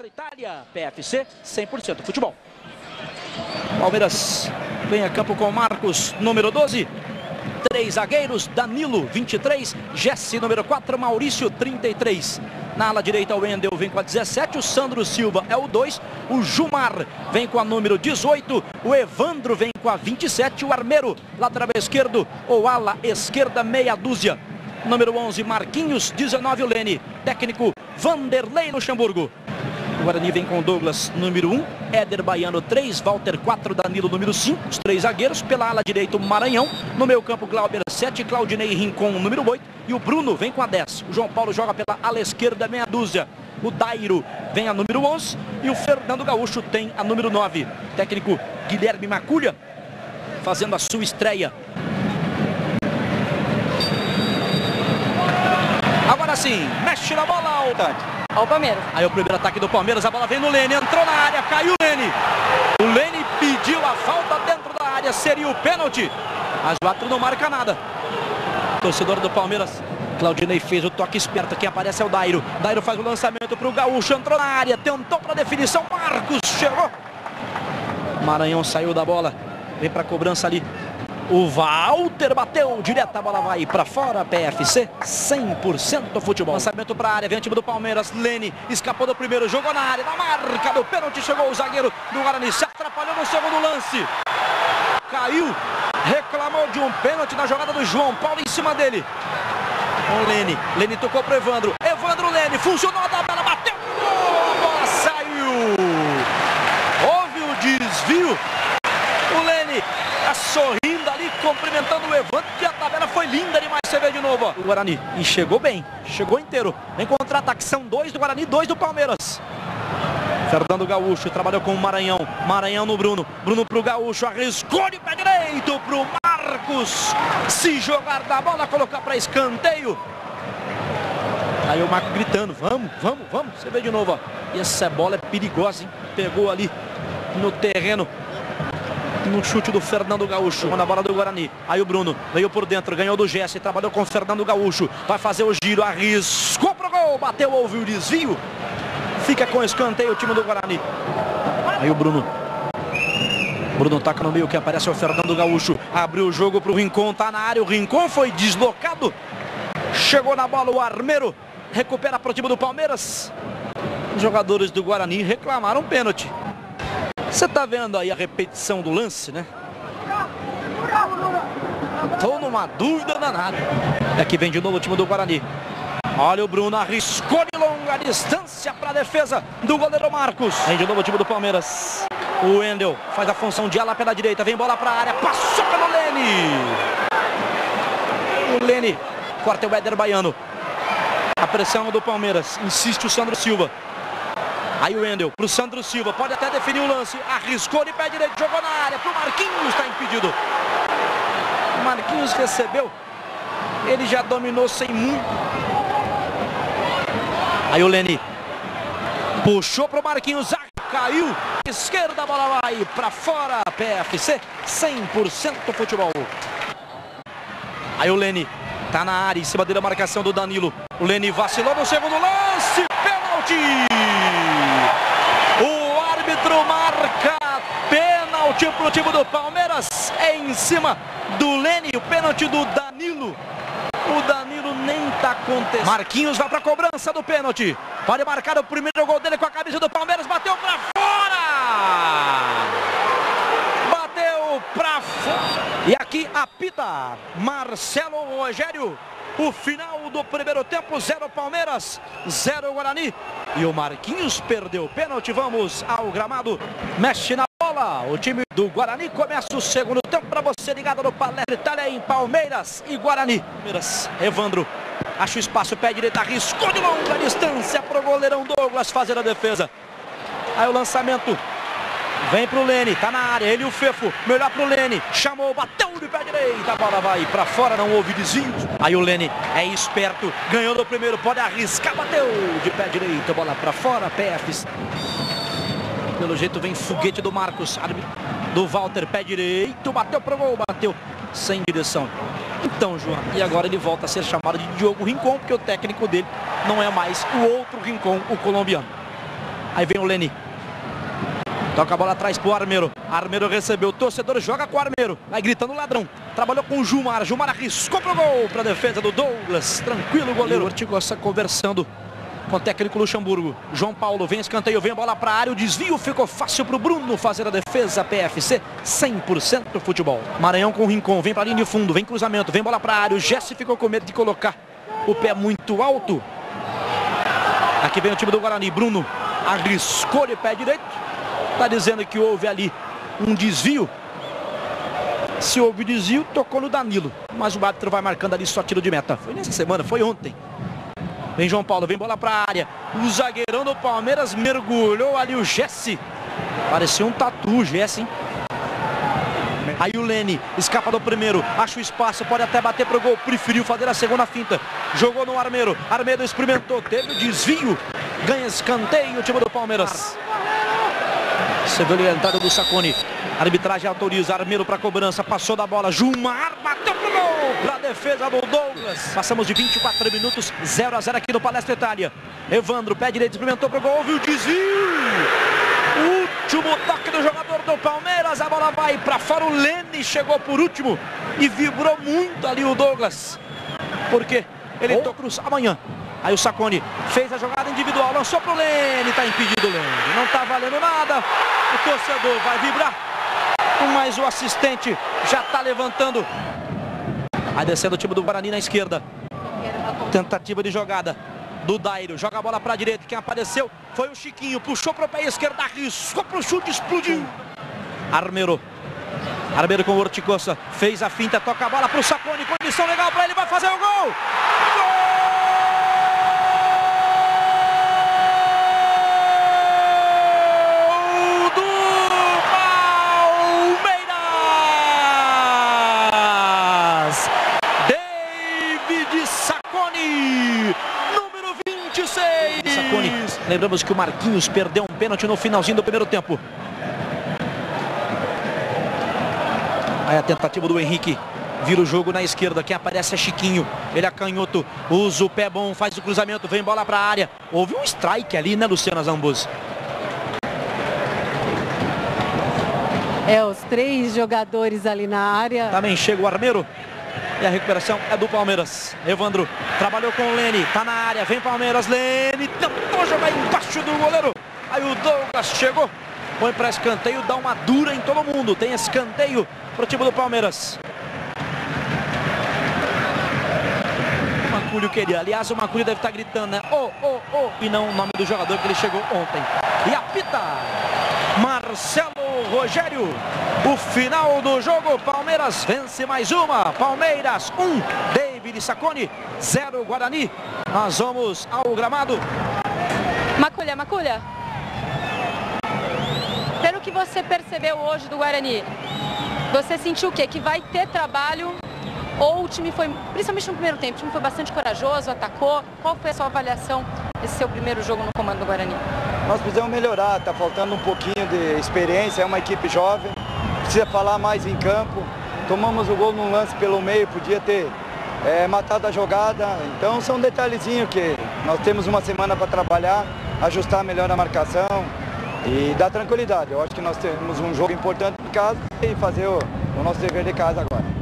Itália, PFC, 100% futebol. Palmeiras vem a campo com Marcos, número 12. 3 zagueiros, Danilo, 23. Jesse, número 4. Maurício, 33. Na ala direita, o Wendel vem com a 17. O Sandro Silva é o 2. O Jumar vem com a número 18. O Evandro vem com a 27. O Armeiro, lateral esquerdo. Ou ala esquerda, meia dúzia. Número 11, Marquinhos. 19, o Lene. Técnico, Vanderlei Luxemburgo. O Guarani vem com Douglas, número 1, Éder Baiano, 3, Walter, 4, Danilo, número 5, os 3 zagueiros. Pela ala direita, o Maranhão. No meio campo, Glauber, 7, Claudinei Rincon, número 8. E o Bruno vem com a 10. O João Paulo joga pela ala esquerda, meia dúzia. O Dairo vem a número 11. E o Fernando Gaúcho tem a número 9. Técnico Guilherme Maculha, fazendo a sua estreia. Agora sim, mexe na bola, Olha o Palmeiras. Aí o primeiro ataque do Palmeiras, a bola vem no Lene, entrou na área, caiu o Lene. O Lene pediu a falta dentro da área, seria o pênalti. Mas o árbitro não marca nada. Torcedor do Palmeiras, Claudinei fez o toque esperto, quem aparece é o Dairo. Dairo faz o lançamento para o Gaúcho, entrou na área, tentou para definição, Marcos chegou. Maranhão saiu da bola, vem para a cobrança ali. O Walter bateu direto, a bola vai para fora. PFC, 100% futebol. Lançamento para a área, vem o time do Palmeiras. Lene escapou do primeiro, jogou na área, na marca do pênalti, chegou o zagueiro do Guarani, se atrapalhou no segundo lance. Caiu, reclamou de um pênalti na jogada do João Paulo em cima dele. O Lene, Lene tocou para o Evandro. Evandro, Lene, funcionou a tabela, bateu, a bola saiu. Houve o desvio. O Lene está sorrindo ali, cumprimentando o Evandro, que a tabela foi linda demais. Você vê de novo, ó. O Guarani, e chegou bem, chegou inteiro. Vem contra-ataque, são 2 do Guarani, 2 do Palmeiras. Fernando Gaúcho trabalhou com o Maranhão. Maranhão no Bruno, Bruno pro Gaúcho, arriscou de pé direito pro Marcos. Se jogar da bola, colocar para escanteio. Aí o Marcos gritando, vamos, vamos, vamos. Você vê de novo, ó. E essa bola é perigosa, hein? Pegou ali no terreno. No chute do Fernando Gaúcho, na bola do Guarani. Aí o Bruno veio por dentro, ganhou do Jesse, trabalhou com o Fernando Gaúcho. Vai fazer o giro, arriscou pro gol, bateu, houve o desvio. Fica com escanteio o time do Guarani. Aí o Bruno. Bruno taca no meio, que aparece o Fernando Gaúcho. Abriu o jogo pro Rincon, tá na área. O Rincon foi deslocado. Chegou na bola o Armeiro. Recupera pro time do Palmeiras. Os jogadores do Guarani reclamaram pênalti. Você tá vendo aí a repetição do lance, né? Tô numa dúvida danada. Aqui vem de novo o time do Guarani. Olha o Bruno, arriscou de longa distância para a defesa do goleiro Marcos. Vem de novo o time do Palmeiras. O Wendel faz a função de ala pela direita, vem bola para a área, passou pelo Lene. O Lene corta o Éder Baiano. A pressão do Palmeiras, insiste o Sandro Silva. Aí o Wendel pro Sandro Silva, pode até definir o lance, arriscou de pé direito, jogou na área, pro Marquinhos, está impedido. O Marquinhos recebeu, ele já dominou sem muito. Aí o Lene puxou pro Marquinhos, caiu, esquerda, a bola vai para fora. PFC, 100% futebol. Aí o Lene tá na área, em cima dele a marcação do Danilo. O Lene vacilou no segundo lance, pênalti. O árbitro marca pênalti pro time do Palmeiras. É em cima do Lene, o pênalti do Danilo. O Danilo nem tá acontecendo. Marquinhos vai pra cobrança do pênalti. Pode marcar o primeiro gol dele com a camisa do Palmeiras. Bateu pra fora. Bateu pra fora. E aqui apita Marcelo Rogério. O final do primeiro tempo, 0 Palmeiras, 0 Guarani. E o Marquinhos perdeu o pênalti. Vamos ao gramado. Mexe na bola. O time do Guarani começa o segundo tempo para você ligado no Palestra Itália em Palmeiras e Guarani. Palmeiras, Evandro. Acha o espaço, pé direito, arriscou de longa distância para o goleirão Douglas fazer a defesa. Aí o lançamento. Vem pro Lene, tá na área, ele e o Fefo, melhor pro Lene, chamou, bateu de pé direito, a bola vai pra fora, não houve desvios. Aí o Lene é esperto, ganhou no primeiro, pode arriscar, bateu de pé direito, a bola pra fora, PFC. Pelo jeito vem foguete do Marcos, do Walter, pé direito, bateu pro gol, bateu sem direção. Então, João, e agora ele volta a ser chamado de Diogo Rincon, porque o técnico dele não é mais o outro Rincon, o colombiano. Aí vem o Leni. Toca a bola atrás pro Armeiro. Armeiro recebeu. O torcedor joga com o Armeiro. Vai gritando ladrão. Trabalhou com o Gilmar. Gilmar arriscou pro gol. Pra defesa do Douglas. Tranquilo o goleiro. O Ortigosa conversando com o técnico Luxemburgo. João Paulo vem escanteio. Vem a bola pra área. O desvio ficou fácil pro Bruno fazer a defesa. PFC 100% futebol. Maranhão com o Rincon. Vem pra linha de fundo. Vem cruzamento. Vem bola pra área. O Jesse ficou com medo de colocar o pé muito alto. Aqui vem o time do Guarani. Bruno arriscou de pé direito. Está dizendo que houve ali um desvio. Se houve desvio, tocou no Danilo. Mas o árbitro vai marcando ali só tiro de meta. Foi nessa semana, foi ontem. Vem João Paulo, vem bola para a área. O zagueirão do Palmeiras mergulhou ali o Jesse. Parecia um tatu o Jesse, hein? Aí o Leni escapa do primeiro, acha o espaço, pode até bater pro gol, preferiu fazer a segunda finta. Jogou no Armeiro, Armeiro experimentou, teve o desvio, ganha escanteio o time do Palmeiras. Você viu ali a entrada do Sacconi. A arbitragem autoriza. Armeiro para cobrança. Passou da bola. Gilmar bateu pro gol. Para defesa do Douglas. Passamos de 24 minutos. 0-0 aqui no Palestra Itália. Evandro, pé direito, experimentou pro gol. Houve o desvio. Último toque do jogador do Palmeiras. A bola vai para fora. O Leni chegou por último. E vibrou muito ali o Douglas. Porque ele tocou amanhã. Aí o Sacconi fez a jogada individual, lançou pro Leni, tá impedido o Leni, não tá valendo nada, o torcedor vai vibrar, mas o assistente já tá levantando. Aí descendo o time do Guarani na esquerda, tentativa de jogada do Dairo, joga a bola pra direita, quem apareceu foi o Chiquinho, puxou pro pé esquerdo, arriscou pro chute, explodiu. Armeiro com o Ortigosa, fez a finta, toca a bola pro Sacconi, condição legal pra ele, vai fazer o gol! Sacconi. Lembramos que o Marquinhos perdeu um pênalti no finalzinho do primeiro tempo. Aí a tentativa do Henrique. Vira o jogo na esquerda. Quem aparece é Chiquinho. Ele é canhoto. Usa o pé bom. Faz o cruzamento. Vem bola para a área. Houve um strike ali, né, Luciana Zambus? Os 3 jogadores ali na área. Também chega o Armeiro. E a recuperação é do Palmeiras. Evandro trabalhou com o Leni, tá na área, vem Palmeiras, Leni tentou jogar embaixo do goleiro. Aí o Douglas chegou, põe para escanteio, dá uma dura em todo mundo. Tem escanteio pro time do Palmeiras. O Macúlio queria, aliás o Macúlio deve estar gritando, né? E não o nome do jogador que ele chegou ontem. E apita Marcelo Rogério. O final do jogo, Palmeiras vence mais uma. Palmeiras 1, David Sacconi 0, Guarani. Nós vamos ao gramado. Macúlia, pelo que você percebeu hoje do Guarani, você sentiu o quê? Que vai ter trabalho? Ou o time foi, principalmente no primeiro tempo, o time foi bastante corajoso, atacou? Qual foi a sua avaliação desse seu primeiro jogo no comando do Guarani? Nós precisamos melhorar, está faltando um pouquinho de experiência, é uma equipe jovem, precisa falar mais em campo. Tomamos o gol num lance pelo meio, podia ter matado a jogada. Então são detalhezinhos que nós temos uma semana para trabalhar, ajustar melhor a marcação e dar tranquilidade. Eu acho que nós temos um jogo importante em casa e fazer o nosso dever de casa agora.